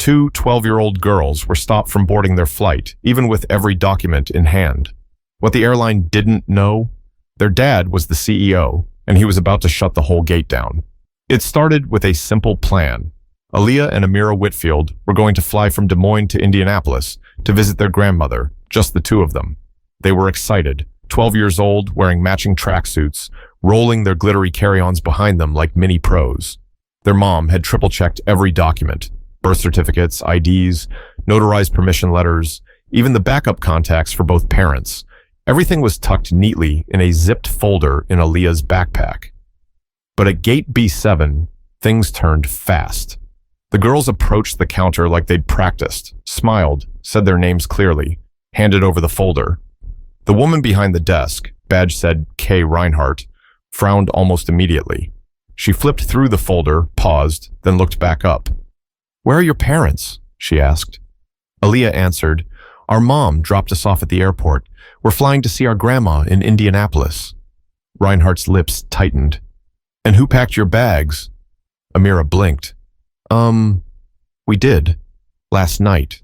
Two 12-year-old girls were stopped from boarding their flight, even with every document in hand. What the airline didn't know? Their dad was the CEO, and he was about to shut the whole gate down. It started with a simple plan. Aaliyah and Amira Whitfield were going to fly from Des Moines to Indianapolis to visit their grandmother, just the two of them. They were excited, 12 years old, wearing matching tracksuits, rolling their glittery carry-ons behind them like mini pros. Their mom had triple-checked every document: birth certificates, IDs, notarized permission letters, even the backup contacts for both parents. Everything was tucked neatly in a zipped folder in Aaliyah's backpack. But at gate B7, things turned fast. The girls approached the counter like they'd practiced, smiled, said their names clearly, handed over the folder. The woman behind the desk, badge said K. Reinhardt, frowned almost immediately. She flipped through the folder, paused, then looked back up. "Where are your parents?" she asked. Aaliyah answered, "Our mom dropped us off at the airport. We're flying to see our grandma in Indianapolis." Reinhardt's lips tightened. "And who packed your bags?" Amira blinked. We did. Last night."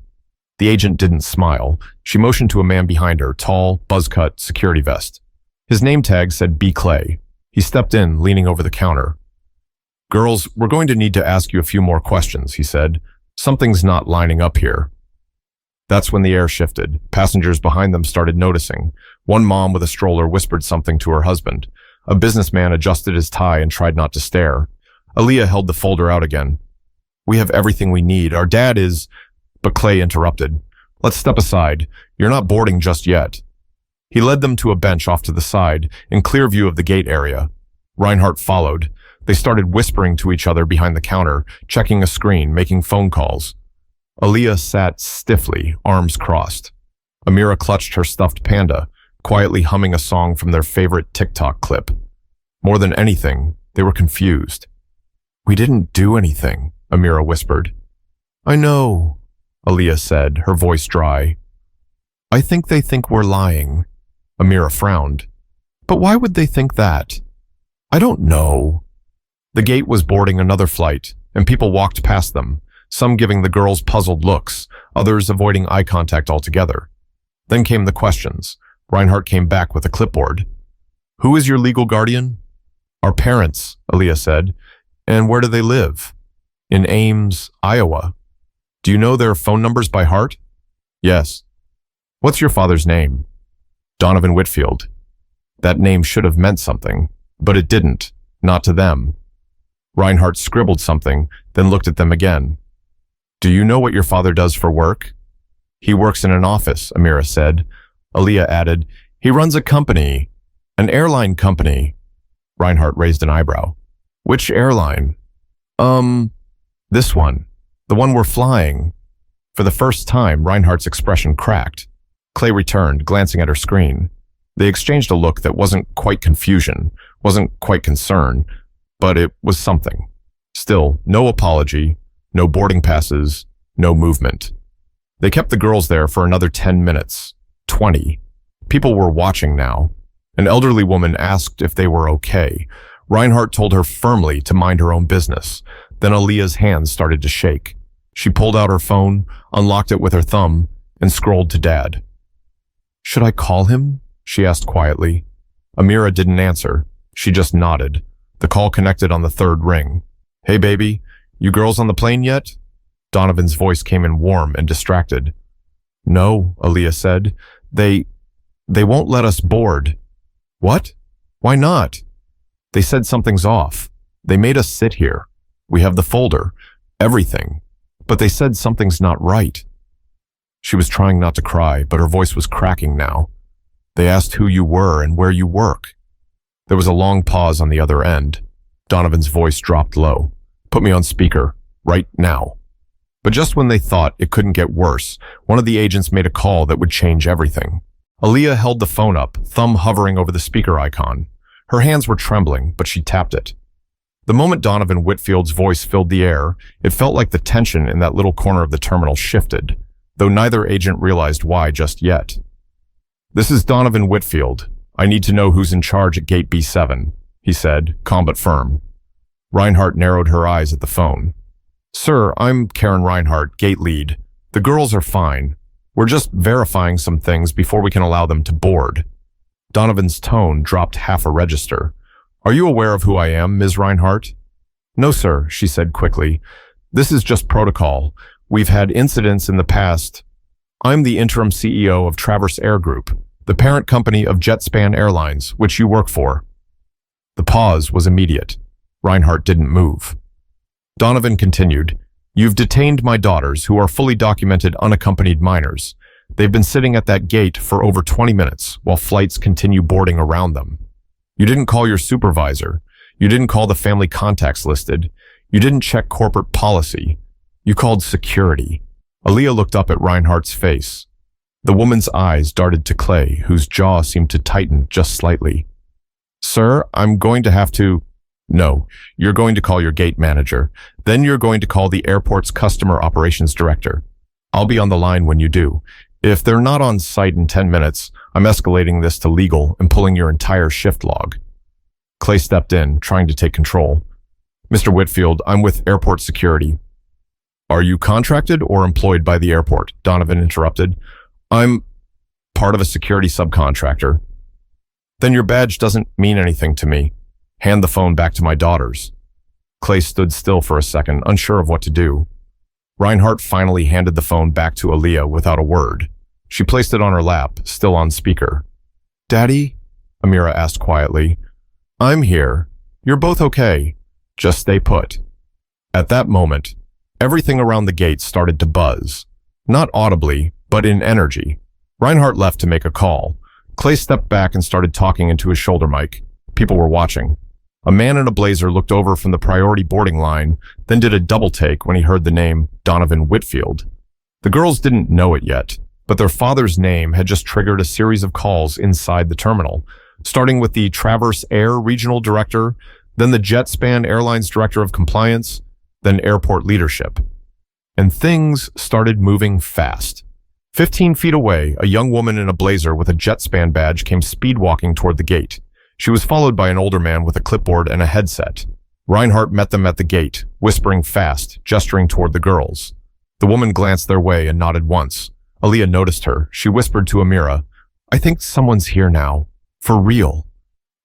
The agent didn't smile. She motioned to a man behind her, tall, buzz-cut, security vest. His name tag said B. Clay. He stepped in, leaning over the counter. "Girls, we're going to need to ask you a few more questions," he said. "Something's not lining up here." That's when the air shifted. Passengers behind them started noticing. One mom with a stroller whispered something to her husband. A businessman adjusted his tie and tried not to stare. Aaliyah held the folder out again. "We have everything we need. Our dad is—" But Clay interrupted. "Let's step aside. You're not boarding just yet." He led them to a bench off to the side, in clear view of the gate area. Reinhardt followed. They started whispering to each other behind the counter, checking a screen, making phone calls. Aaliyah sat stiffly, arms crossed. Amira clutched her stuffed panda, quietly humming a song from their favorite TikTok clip. More than anything, they were confused. "We didn't do anything," Amira whispered. "I know," Aaliyah said, her voice dry. "I think they think we're lying." Amira frowned. "But why would they think that?" "I don't know." The gate was boarding another flight, and people walked past them, some giving the girls puzzled looks, others avoiding eye contact altogether. Then came the questions. Reinhardt came back with a clipboard. "Who is your legal guardian?" "Our parents," Aaliyah said. "And where do they live?" "In Ames, Iowa." "Do you know their phone numbers by heart?" "Yes." "What's your father's name?" "Donovan Whitfield." That name should have meant something, but it didn't, not to them. Reinhardt scribbled something, then looked at them again. "Do you know what your father does for work?" "He works in an office," Amira said. Aaliyah added, "He runs a company, an airline company." Reinhardt raised an eyebrow. "Which airline?" This one. The one we're flying." For the first time, Reinhardt's expression cracked. Clay returned, glancing at her screen. They exchanged a look that wasn't quite confusion, wasn't quite concern, but it was something. Still, no apology, no boarding passes, no movement. They kept the girls there for another 10 minutes, 20. People were watching now. An elderly woman asked if they were okay. Reinhardt told her firmly to mind her own business. Then Aaliyah's hands started to shake. She pulled out her phone, unlocked it with her thumb, and scrolled to Dad. "Should I call him?" she asked quietly. Amira didn't answer. She just nodded. The call connected on the third ring. "Hey, baby, you girls on the plane yet?" Donovan's voice came in warm and distracted. "No," Aaliyah said. They won't let us board." "What? Why not?" "They said something's off. They made us sit here. We have the folder, everything. But they said something's not right." She was trying not to cry, but her voice was cracking now. "They asked who you were and where you work." There was a long pause on the other end. Donovan's voice dropped low. "Put me on speaker, right now." But just when they thought it couldn't get worse, one of the agents made a call that would change everything. Aaliyah held the phone up, thumb hovering over the speaker icon. Her hands were trembling, but she tapped it. The moment Donovan Whitfield's voice filled the air, it felt like the tension in that little corner of the terminal shifted, though neither agent realized why just yet. "This is Donovan Whitfield. I need to know who's in charge at gate B7, he said, calm but firm. Reinhardt narrowed her eyes at the phone. Sir, I'm Karen Reinhardt, gate lead. The girls are fine. We're just verifying some things before we can allow them to board. Donovan's tone dropped half a register. Are you aware of who I am, Ms. Reinhardt? No, sir, she said quickly. This is just protocol. We've had incidents in the past. I'm the interim CEO of Traverse Air Group, the parent company of Jetspan Airlines, which you work for. The pause was immediate. Reinhardt didn't move. Donovan continued, You've detained my daughters, who are fully documented unaccompanied minors. They've been sitting at that gate for over 20 minutes while flights continue boarding around them. You didn't call your supervisor. You didn't call the family contacts listed. You didn't check corporate policy. You called security. Aaliyah looked up at Reinhardt's face. The woman's eyes darted to Clay, whose jaw seemed to tighten just slightly. Sir, I'm going to have to... No, you're going to call your gate manager. Then you're going to call the airport's customer operations director. I'll be on the line when you do. If they're not on site in 10 minutes, I'm escalating this to legal and pulling your entire shift log. Clay stepped in, trying to take control. Mr. Whitfield, I'm with airport security. Are you contracted or employed by the airport? Donovan interrupted. I'm part of a security subcontractor. Then your badge doesn't mean anything to me. Hand the phone back to my daughters. Clay stood still for a second, unsure of what to do. Reinhardt finally handed the phone back to Aaliyah without a word. She placed it on her lap, still on speaker. Daddy? Amira asked quietly. I'm here. You're both okay. Just stay put. At that moment, everything around the gate started to buzz. Not audibly, but in energy. Reinhardt left to make a call. Clay stepped back and started talking into his shoulder mic. People were watching. A man in a blazer looked over from the priority boarding line, then did a double take when he heard the name Donovan Whitfield. The girls didn't know it yet, but their father's name had just triggered a series of calls inside the terminal, starting with the Traverse Air Regional Director, then the Jetspan Airlines Director of Compliance, then airport leadership. And things started moving fast. 15 feet away, a young woman in a blazer with a Jetspan badge came speed-walking toward the gate. She was followed by an older man with a clipboard and a headset. Reinhardt met them at the gate, whispering fast, gesturing toward the girls. The woman glanced their way and nodded once. Aaliyah noticed her. She whispered to Amira, I think someone's here now. For real.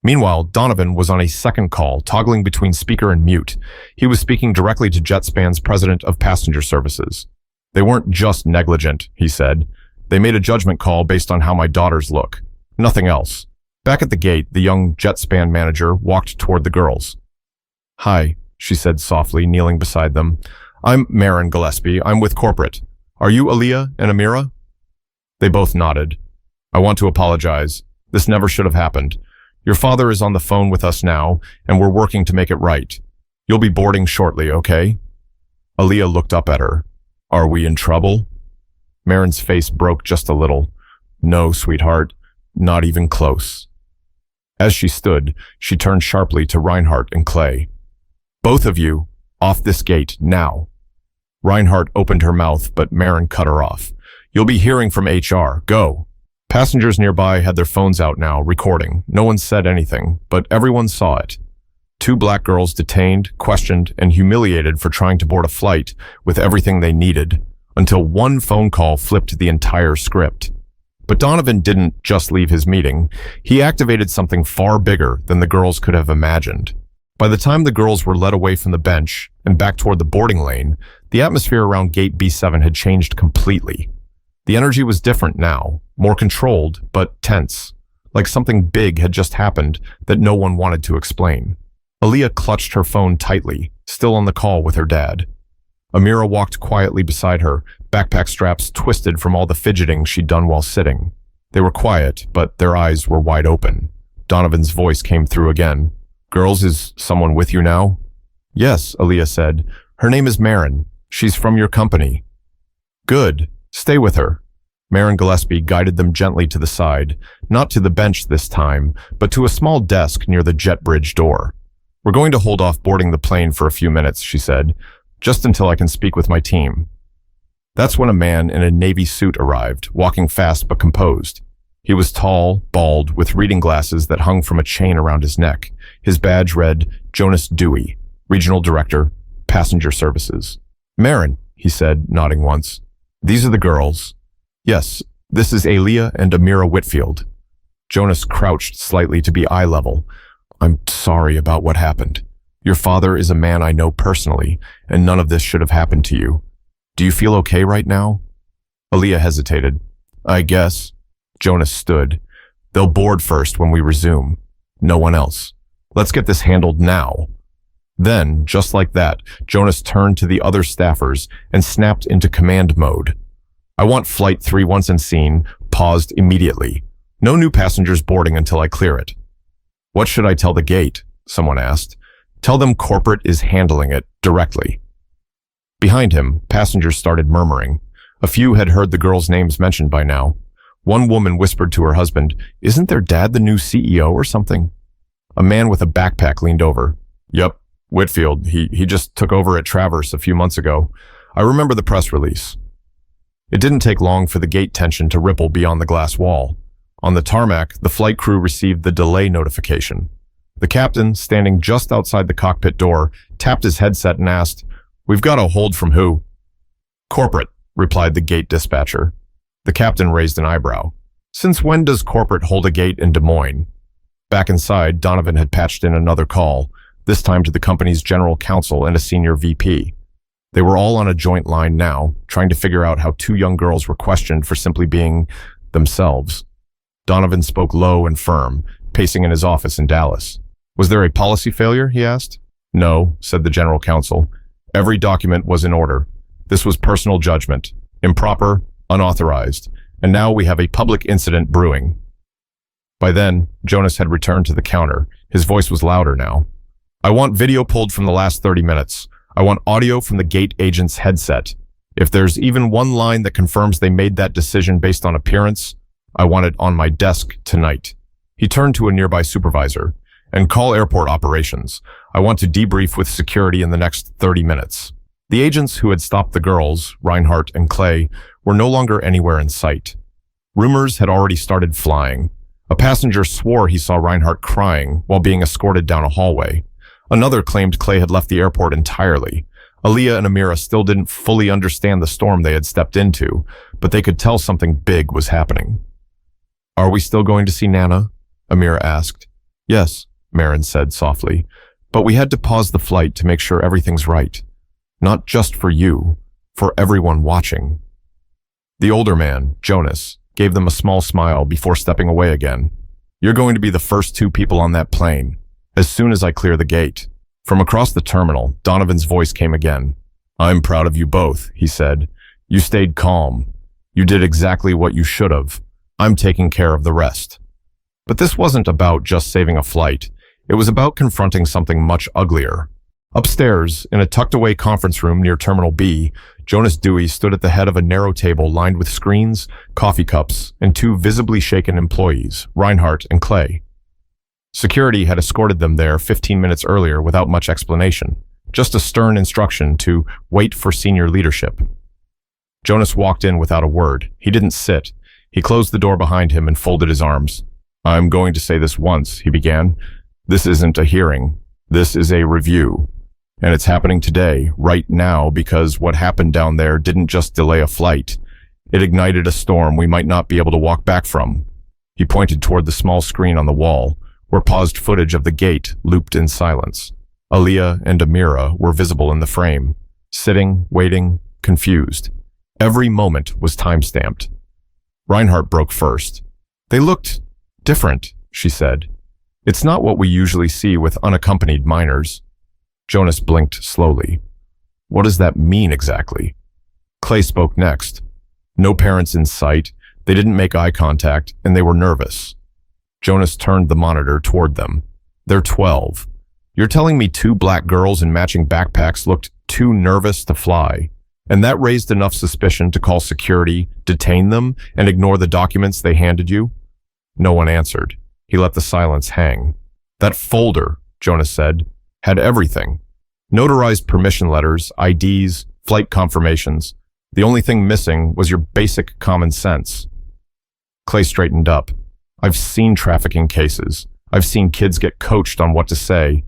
Meanwhile, Donovan was on a second call, toggling between speaker and mute. He was speaking directly to Jetspan's president of passenger services. They weren't just negligent, he said. They made a judgment call based on how my daughters look. Nothing else. Back at the gate, the young Jetspan manager walked toward the girls. Hi, she said softly, kneeling beside them. I'm Maren Gillespie. I'm with corporate. Are you Aaliyah and Amira? They both nodded. I want to apologize. This never should have happened. Your father is on the phone with us now, and we're working to make it right. You'll be boarding shortly, okay? Aaliyah looked up at her. Are we in trouble? Maren's face broke just a little. No, sweetheart. Not even close. As she stood, she turned sharply to Reinhardt and Clay. Both of you, off this gate, now. Reinhardt opened her mouth, but Maren cut her off. You'll be hearing from HR. Go. Passengers nearby had their phones out now, recording. No one said anything, but everyone saw it. 2 black girls detained, questioned, and humiliated for trying to board a flight with everything they needed, until one phone call flipped the entire script. But Donovan didn't just leave his meeting. He activated something far bigger than the girls could have imagined. By the time the girls were led away from the bench and back toward the boarding lane, the atmosphere around gate B7 had changed completely. The energy was different now, more controlled, but tense, like something big had just happened that no one wanted to explain. Aaliyah clutched her phone tightly, still on the call with her dad. Amira walked quietly beside her, backpack straps twisted from all the fidgeting she'd done while sitting. They were quiet, but their eyes were wide open. Donovan's voice came through again. Girls, is someone with you now? Yes, Aaliyah said. Her name is Maren. She's from your company. Good. Stay with her. Maren Gillespie guided them gently to the side, not to the bench this time, but to a small desk near the jet bridge door. We're going to hold off boarding the plane for a few minutes, she said, just until I can speak with my team. That's when a man in a navy suit arrived, walking fast but composed. He was tall, bald, with reading glasses that hung from a chain around his neck. His badge read, Jonas Dewey, Regional Director, Passenger Services. Marin, he said, nodding once. These are the girls. Yes, this is Aaliyah and Amira Whitfield. Jonas crouched slightly to be eye level. I'm sorry about what happened. Your father is a man I know personally, and none of this should have happened to you. Do you feel okay right now? Aaliyah hesitated. I guess. Jonas stood. They'll board first when we resume. No one else. Let's get this handled now. Then, just like that, Jonas turned to the other staffers and snapped into command mode. I want Flight 3 once in scene, paused immediately. No new passengers boarding until I clear it. What should I tell the gate? Someone asked. Tell them corporate is handling it directly. Behind him, passengers started murmuring. A few had heard the girls' names mentioned by now. One woman whispered to her husband, Isn't their dad the new CEO or something? A man with a backpack leaned over. Yep, Whitfield. He just took over at Traverse a few months ago. I remember the press release. It didn't take long for the gate tension to ripple beyond the glass wall. On the tarmac, the flight crew received the delay notification. The captain, standing just outside the cockpit door, tapped his headset and asked, We've got a hold from who? Corporate, replied the gate dispatcher. The captain raised an eyebrow. Since when does corporate hold a gate in Des Moines? Back inside, Donovan had patched in another call, this time to the company's general counsel and a senior VP. They were all on a joint line now, trying to figure out how two young girls were questioned for simply being themselves. Donovan spoke low and firm, pacing in his office in Dallas. Was there a policy failure, he asked. No, said the general counsel. Every document was in order. This was personal judgment, improper, unauthorized, and now we have a public incident brewing. By then, Jonas had returned to the counter. His voice was louder now. I want video pulled from the last 30 minutes. I want audio from the gate agent's headset. If there's even one line that confirms they made that decision based on appearance, I want it on my desk tonight. He turned to a nearby supervisor. And call airport operations. I want to debrief with security in the next 30 minutes. The agents who had stopped the girls, Reinhardt and Clay, were no longer anywhere in sight. Rumors had already started flying. A passenger swore he saw Reinhardt crying while being escorted down a hallway. Another claimed Clay had left the airport entirely. Aaliyah and Amira still didn't fully understand the storm they had stepped into, but they could tell something big was happening. Are we still going to see Nana? Amira asked. Yes, Marin said softly, but we had to pause the flight to make sure everything's right. Not just for you, for everyone watching. The older man, Jonas, gave them a small smile before stepping away again. You're going to be the first two people on that plane, as soon as I clear the gate. From across the terminal, Donovan's voice came again. I'm proud of you both, he said. You stayed calm. You did exactly what you should have. I'm taking care of the rest. But this wasn't about just saving a flight. It was about confronting something much uglier. Upstairs, in a tucked-away conference room near Terminal B, Jonas Dewey stood at the head of a narrow table lined with screens, coffee cups, and two visibly shaken employees, Reinhardt and Clay. Security had escorted them there 15 minutes earlier without much explanation, just a stern instruction to wait for senior leadership. Jonas walked in without a word. He didn't sit. He closed the door behind him and folded his arms. I'm going to say this once, he began. This isn't a hearing. This is a review. And it's happening today, right now, because what happened down there didn't just delay a flight. It ignited a storm we might not be able to walk back from. He pointed toward the small screen on the wall, where paused footage of the gate looped in silence. Aaliyah and Amira were visible in the frame, sitting, waiting, confused. Every moment was time-stamped. Reinhardt broke first. They looked different, she said. It's not what we usually see with unaccompanied minors. Jonas blinked slowly. What does that mean exactly? Clay spoke next. No parents in sight, they didn't make eye contact, and they were nervous. Jonas turned the monitor toward them. They're 12. You're telling me two black girls in matching backpacks looked too nervous to fly, and that raised enough suspicion to call security, detain them, and ignore the documents they handed you? No one answered. He let the silence hang. That folder, Jonas said, had everything. Notarized permission letters, IDs, flight confirmations. The only thing missing was your basic common sense. Clay straightened up. I've seen trafficking cases. I've seen kids get coached on what to say.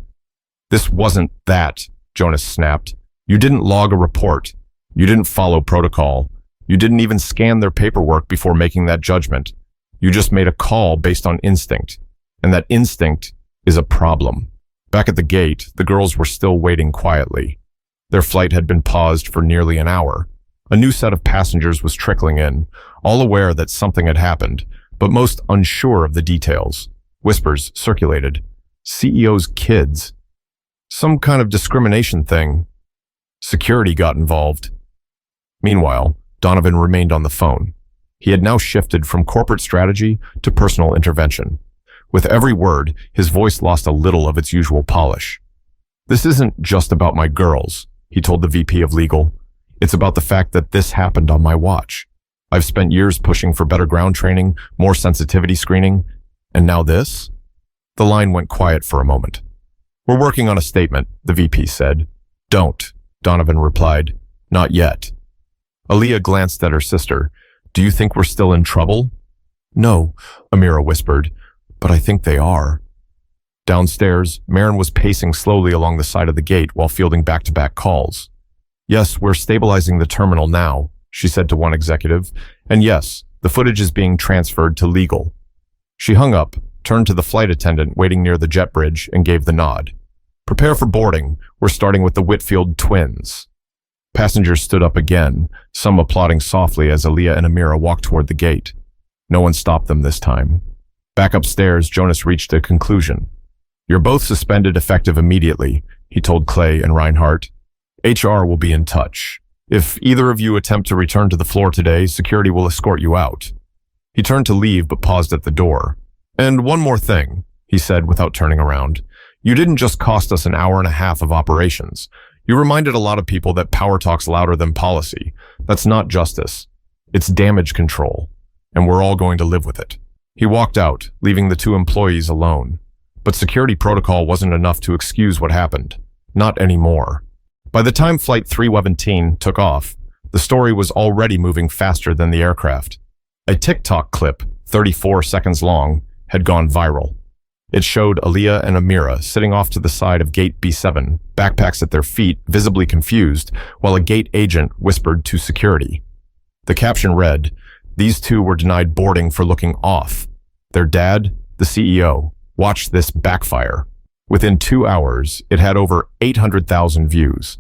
This wasn't that, Jonas snapped. You didn't log a report. You didn't follow protocol. You didn't even scan their paperwork before making that judgment. You just made a call based on instinct. And that instinct is a problem. Back at the gate, the girls were still waiting quietly. Their flight had been paused for nearly an hour. A new set of passengers was trickling in, all aware that something had happened, but most unsure of the details. Whispers circulated. CEO's kids. Some kind of discrimination thing. Security got involved. Meanwhile, Donovan remained on the phone. He had now shifted from corporate strategy to personal intervention. With every word, his voice lost a little of its usual polish. This isn't just about my girls, he told the VP of Legal. It's about the fact that this happened on my watch. I've spent years pushing for better ground training, more sensitivity screening, and now this? The line went quiet for a moment. We're working on a statement, the VP said. Don't, Donovan replied. Not yet. Aaliyah glanced at her sister. Do you think we're still in trouble? No, Amira whispered, but I think they are. Downstairs, Marin was pacing slowly along the side of the gate while fielding back-to-back calls. Yes, we're stabilizing the terminal now, she said to one executive, and yes, the footage is being transferred to legal. She hung up, turned to the flight attendant waiting near the jet bridge, and gave the nod. Prepare for boarding. We're starting with the Whitfield twins. Passengers stood up again, some applauding softly as Aaliyah and Amira walked toward the gate. No one stopped them this time. Back upstairs, Jonas reached a conclusion. You're both suspended effective immediately, he told Clay and Reinhardt. HR will be in touch. If either of you attempt to return to the floor today, security will escort you out. He turned to leave but paused at the door. And one more thing, he said without turning around. You didn't just cost us an hour and a half of operations. You reminded a lot of people that power talks louder than policy. That's not justice. It's damage control. And we're all going to live with it. He walked out, leaving the two employees alone. But security protocol wasn't enough to excuse what happened. Not anymore. By the time Flight 317 took off, the story was already moving faster than the aircraft. A TikTok clip, 34 seconds long, had gone viral. It showed Aaliyah and Amira sitting off to the side of Gate B7, backpacks at their feet, visibly confused, while a gate agent whispered to security. The caption read, "These two were denied boarding for looking off. Their dad, the CEO, watched this backfire." Within 2 hours, it had over 800,000 views.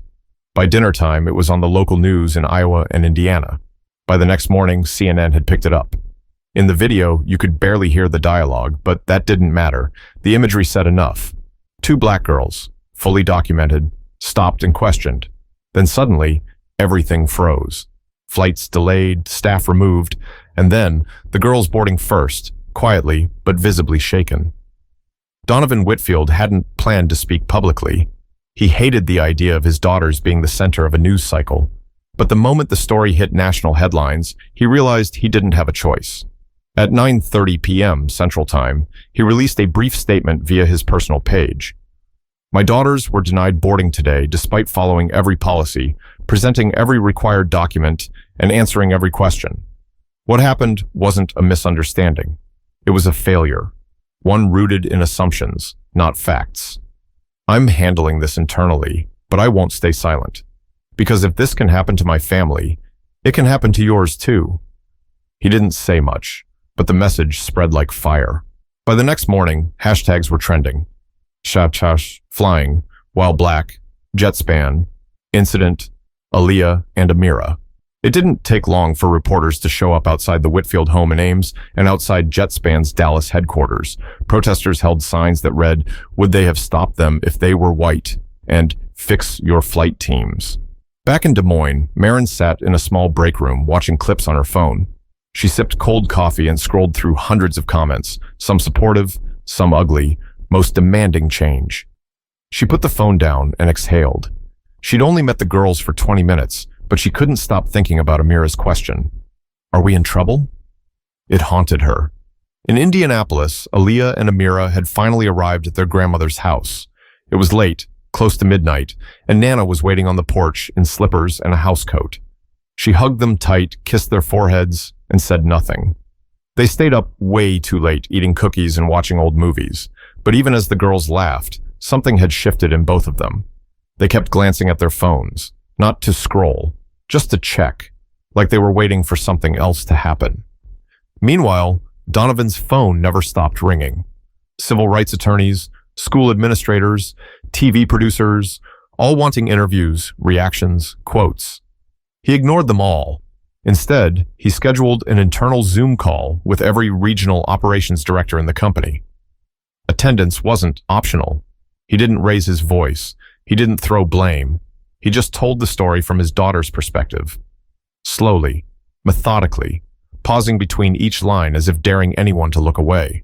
By dinner time, it was on the local news in Iowa and Indiana. By the next morning, CNN had picked it up. In the video, you could barely hear the dialogue, but that didn't matter. The imagery said enough. Two black girls, fully documented, stopped and questioned. Then suddenly, everything froze. Flights delayed, staff removed, and then the girls boarding first, quietly but visibly shaken. Donovan Whitfield hadn't planned to speak publicly. He hated the idea of his daughters being the center of a news cycle. But the moment the story hit national headlines, he realized he didn't have a choice. At 9:30 p.m. Central Time, he released a brief statement via his personal page. My daughters were denied boarding today despite following every policy, presenting every required document, and answering every question. What happened wasn't a misunderstanding. It was a failure, one rooted in assumptions, not facts. I'm handling this internally, but I won't stay silent. Because if this can happen to my family, it can happen to yours too. He didn't say much, but the message spread like fire. By the next morning, hashtags were trending. Shash, flying, while black, Jetspan, incident, Aaliyah and Amira. It didn't take long for reporters to show up outside the Whitfield home in Ames and outside Jetspan's Dallas headquarters. Protesters held signs that read, "Would they have stopped them if they were white?" and "Fix your flight teams." Back in Des Moines, Marin sat in a small break room watching clips on her phone. She sipped cold coffee and scrolled through hundreds of comments, some supportive, some ugly, most demanding change. She put the phone down and exhaled. She'd only met the girls for 20 minutes, but she couldn't stop thinking about Amira's question. Are we in trouble? It haunted her. In Indianapolis, Aaliyah and Amira had finally arrived at their grandmother's house. It was late, close to midnight, and Nana was waiting on the porch in slippers and a housecoat. She hugged them tight, kissed their foreheads, and said nothing. They stayed up way too late, eating cookies and watching old movies. But even as the girls laughed, something had shifted in both of them. They kept glancing at their phones, not to scroll, just to check, like they were waiting for something else to happen. Meanwhile, Donovan's phone never stopped ringing. Civil rights attorneys, school administrators, TV producers, all wanting interviews, reactions, quotes. He ignored them all. Instead, he scheduled an internal Zoom call with every regional operations director in the company. Attendance wasn't optional. He didn't raise his voice. He didn't throw blame. He just told the story from his daughter's perspective. Slowly, methodically, pausing between each line as if daring anyone to look away.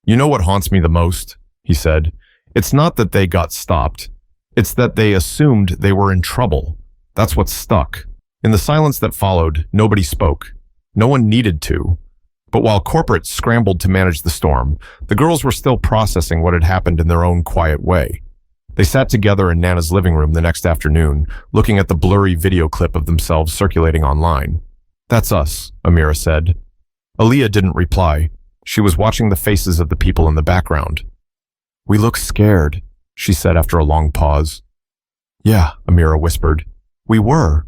"You know what haunts me the most?" he said. "It's not that they got stopped. It's that they assumed they were in trouble. That's what stuck." In the silence that followed, nobody spoke. No one needed to. But while corporate scrambled to manage the storm, the girls were still processing what had happened in their own quiet way. They sat together in Nana's living room the next afternoon, looking at the blurry video clip of themselves circulating online. "That's us," Amira said. Aaliyah didn't reply. She was watching the faces of the people in the background. "We look scared," she said after a long pause. "Yeah," Amira whispered. "We were."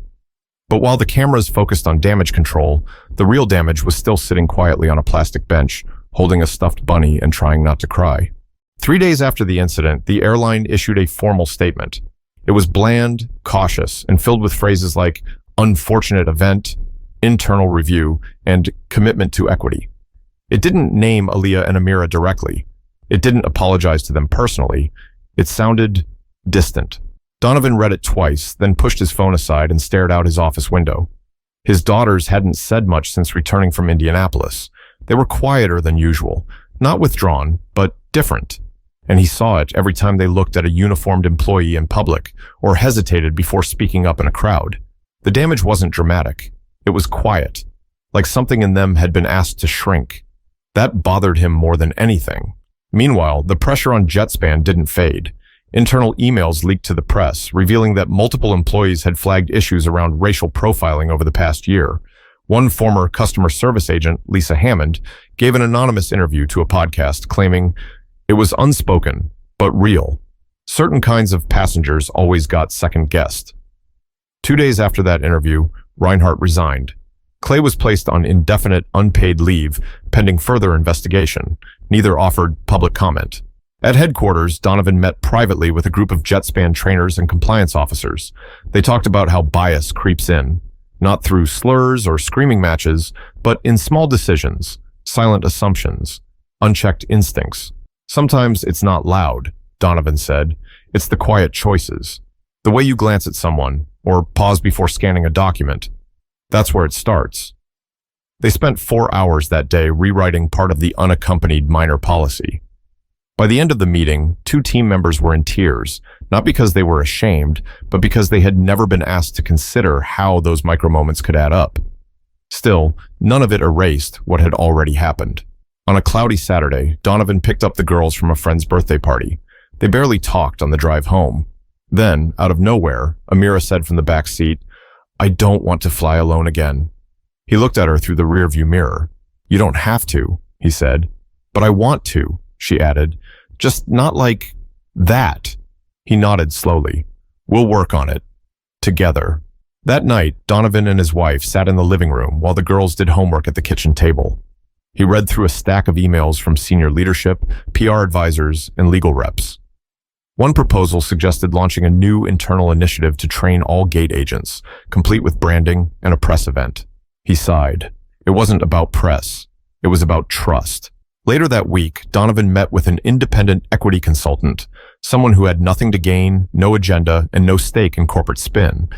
But while the cameras focused on damage control, the real damage was still sitting quietly on a plastic bench, holding a stuffed bunny and trying not to cry. 3 days after the incident, the airline issued a formal statement. It was bland, cautious, and filled with phrases like "unfortunate event," "internal review," and "commitment to equity." It didn't name Aaliyah and Amira directly. It didn't apologize to them personally. It sounded distant. Donovan read it twice, then pushed his phone aside and stared out his office window. His daughters hadn't said much since returning from Indianapolis. They were quieter than usual, not withdrawn, but different. And he saw it every time they looked at a uniformed employee in public or hesitated before speaking up in a crowd. The damage wasn't dramatic. It was quiet, like something in them had been asked to shrink. That bothered him more than anything. Meanwhile, the pressure on JetSpan didn't fade. Internal emails leaked to the press, revealing that multiple employees had flagged issues around racial profiling over the past year. One former customer service agent, Lisa Hammond, gave an anonymous interview to a podcast claiming it was unspoken, but real. Certain kinds of passengers always got second-guessed. 2 days after that interview, Reinhardt resigned. Clay was placed on indefinite unpaid leave, pending further investigation. Neither offered public comment. At headquarters, Donovan met privately with a group of JetSpan trainers and compliance officers. They talked about how bias creeps in, not through slurs or screaming matches, but in small decisions, silent assumptions, unchecked instincts. "Sometimes it's not loud," Donovan said. "It's the quiet choices. The way you glance at someone, or pause before scanning a document. That's where it starts." They spent 4 hours that day rewriting part of the unaccompanied minor policy. By the end of the meeting, 2 team members were in tears, not because they were ashamed, but because they had never been asked to consider how those micro-moments could add up. Still, none of it erased what had already happened. On a cloudy Saturday, Donovan picked up the girls from a friend's birthday party. They barely talked on the drive home. Then, out of nowhere, Amira said from the back seat, "I don't want to fly alone again." He looked at her through the rearview mirror. "You don't have to," he said. "But I want to," she added. "Just not like that." He nodded slowly. "We'll work on it. Together." That night, Donovan and his wife sat in the living room while the girls did homework at the kitchen table. He read through a stack of emails from senior leadership, PR advisors, and legal reps. One proposal suggested launching a new internal initiative to train all gate agents, complete with branding and a press event. He sighed. It wasn't about press. It was about trust. Later that week, Donovan met with an independent equity consultant, someone who had nothing to gain, no agenda, and no stake in corporate spin.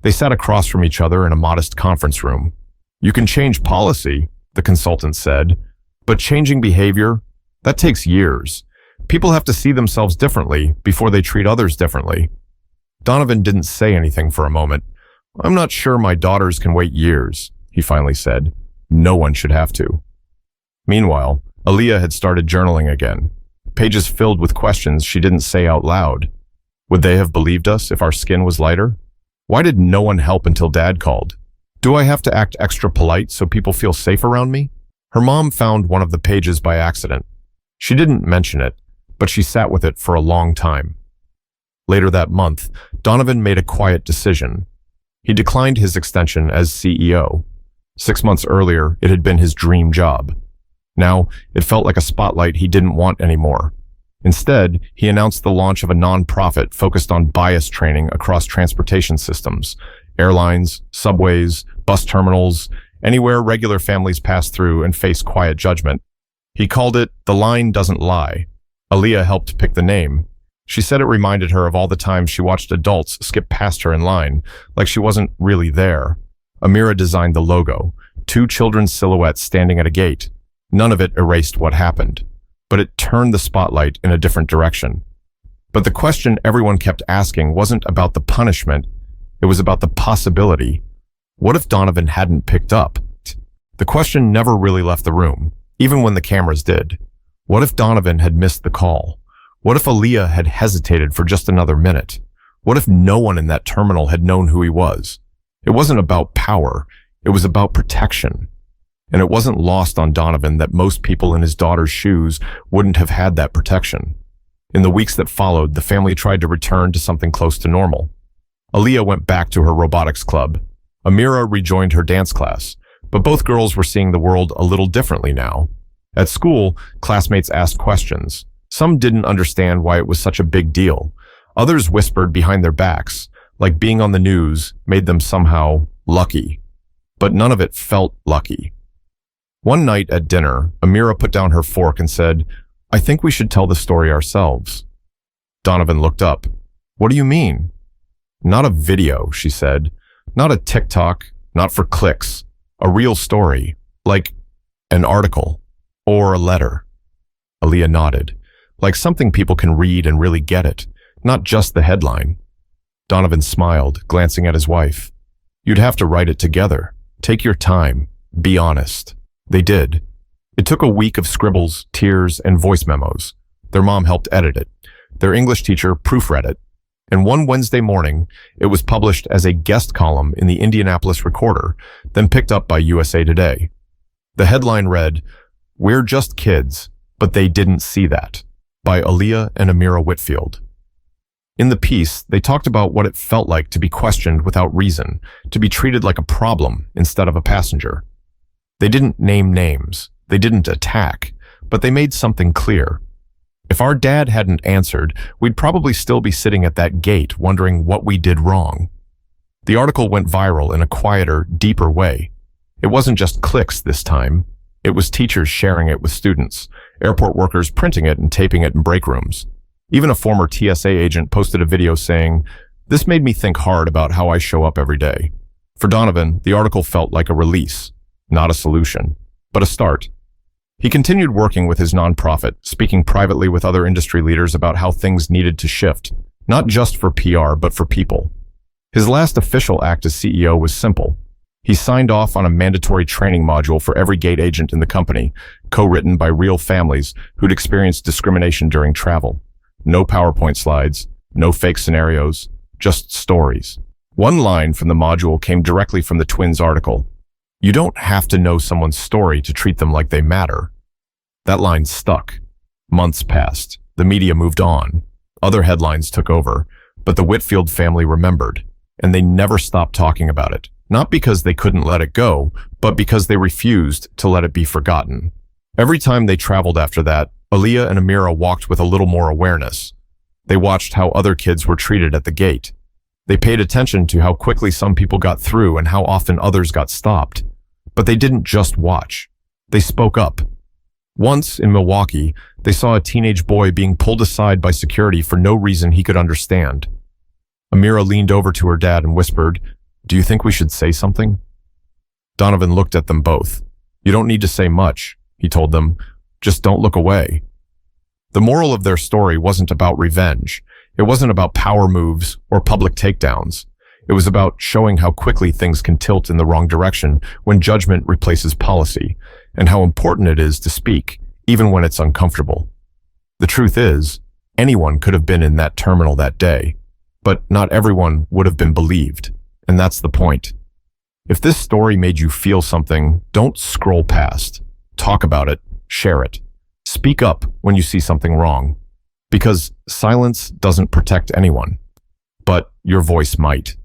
They sat across from each other in a modest conference room. "You can change policy," the consultant said, "but changing behavior, that takes years. People have to see themselves differently before they treat others differently." Donovan didn't say anything for a moment. "I'm not sure my daughters can wait years," he finally said. "No one should have to." Meanwhile, Aaliyah had started journaling again, pages filled with questions she didn't say out loud. Would they have believed us if our skin was lighter? Why did no one help until Dad called? Do I have to act extra polite so people feel safe around me? Her mom found one of the pages by accident. She didn't mention it, but she sat with it for a long time. Later that month, Donovan made a quiet decision. He declined his extension as CEO. 6 months earlier, it had been his dream job. Now, it felt like a spotlight he didn't want anymore. Instead, he announced the launch of a non-profit focused on bias training across transportation systems, airlines, subways, bus terminals, anywhere regular families pass through and face quiet judgment. He called it The Line Doesn't Lie. Aaliyah helped pick the name. She said it reminded her of all the times she watched adults skip past her in line, like she wasn't really there. Amira designed the logo, 2 children's silhouettes standing at a gate. None of it erased what happened, but it turned the spotlight in a different direction. But the question everyone kept asking wasn't about the punishment, it was about the possibility. What if Donovan hadn't picked up? The question never really left the room, even when the cameras did. What if Donovan had missed the call? What if Aaliyah had hesitated for just another minute? What if no one in that terminal had known who he was? It wasn't about power, it was about protection. And it wasn't lost on Donovan that most people in his daughter's shoes wouldn't have had that protection. In the weeks that followed, the family tried to return to something close to normal. Aaliyah went back to her robotics club. Amira rejoined her dance class, but both girls were seeing the world a little differently now. At school, classmates asked questions. Some didn't understand why it was such a big deal. Others whispered behind their backs, like being on the news made them somehow lucky. But none of it felt lucky. One night at dinner, Amira put down her fork and said, "I think we should tell the story ourselves." Donovan looked up. "What do you mean?" "Not a video," she said. "Not a TikTok, not for clicks. A real story, like an article or a letter." Aaliyah nodded, like something people can read and really get it, not just the headline. Donovan smiled, glancing at his wife. "You'd have to write it together. Take your time. Be honest." They did. It took a week of scribbles, tears, and voice memos. Their mom helped edit it. Their English teacher proofread it. And one Wednesday morning, it was published as a guest column in the Indianapolis Recorder, then picked up by USA Today. The headline read, "We're just kids, but they didn't see that," by Aaliyah and Amira Whitfield. In the piece, they talked about what it felt like to be questioned without reason, to be treated like a problem instead of a passenger. They didn't name names, they didn't attack, but they made something clear. If our dad hadn't answered, we'd probably still be sitting at that gate wondering what we did wrong. The article went viral in a quieter, deeper way. It wasn't just clicks this time. It was teachers sharing it with students, airport workers printing it and taping it in break rooms. Even a former TSA agent posted a video saying, "This made me think hard about how I show up every day." For Donovan, the article felt like a release, not a solution, but a start. He continued working with his nonprofit, speaking privately with other industry leaders about how things needed to shift, not just for PR, but for people. His last official act as CEO was simple. He signed off on a mandatory training module for every gate agent in the company, co-written by real families who'd experienced discrimination during travel. No PowerPoint slides, no fake scenarios, just stories. One line from the module came directly from the Twins article. "You don't have to know someone's story to treat them like they matter." That line stuck. Months passed. The media moved on. Other headlines took over, but the Whitfield family remembered, and they never stopped talking about it. Not because they couldn't let it go, but because they refused to let it be forgotten. Every time they traveled after that, Aaliyah and Amira walked with a little more awareness. They watched how other kids were treated at the gate. They paid attention to how quickly some people got through and how often others got stopped. But they didn't just watch. They spoke up. Once, in Milwaukee, they saw a teenage boy being pulled aside by security for no reason he could understand. Amira leaned over to her dad and whispered, "Do you think we should say something?" Donovan looked at them both. "You don't need to say much," he told them. "Just don't look away." The moral of their story wasn't about revenge. It wasn't about power moves or public takedowns. It was about showing how quickly things can tilt in the wrong direction when judgment replaces policy, and how important it is to speak, even when it's uncomfortable. The truth is, anyone could have been in that terminal that day, but not everyone would have been believed, and that's the point. If this story made you feel something, don't scroll past. Talk about it, share it. Speak up when you see something wrong, because silence doesn't protect anyone, but your voice might.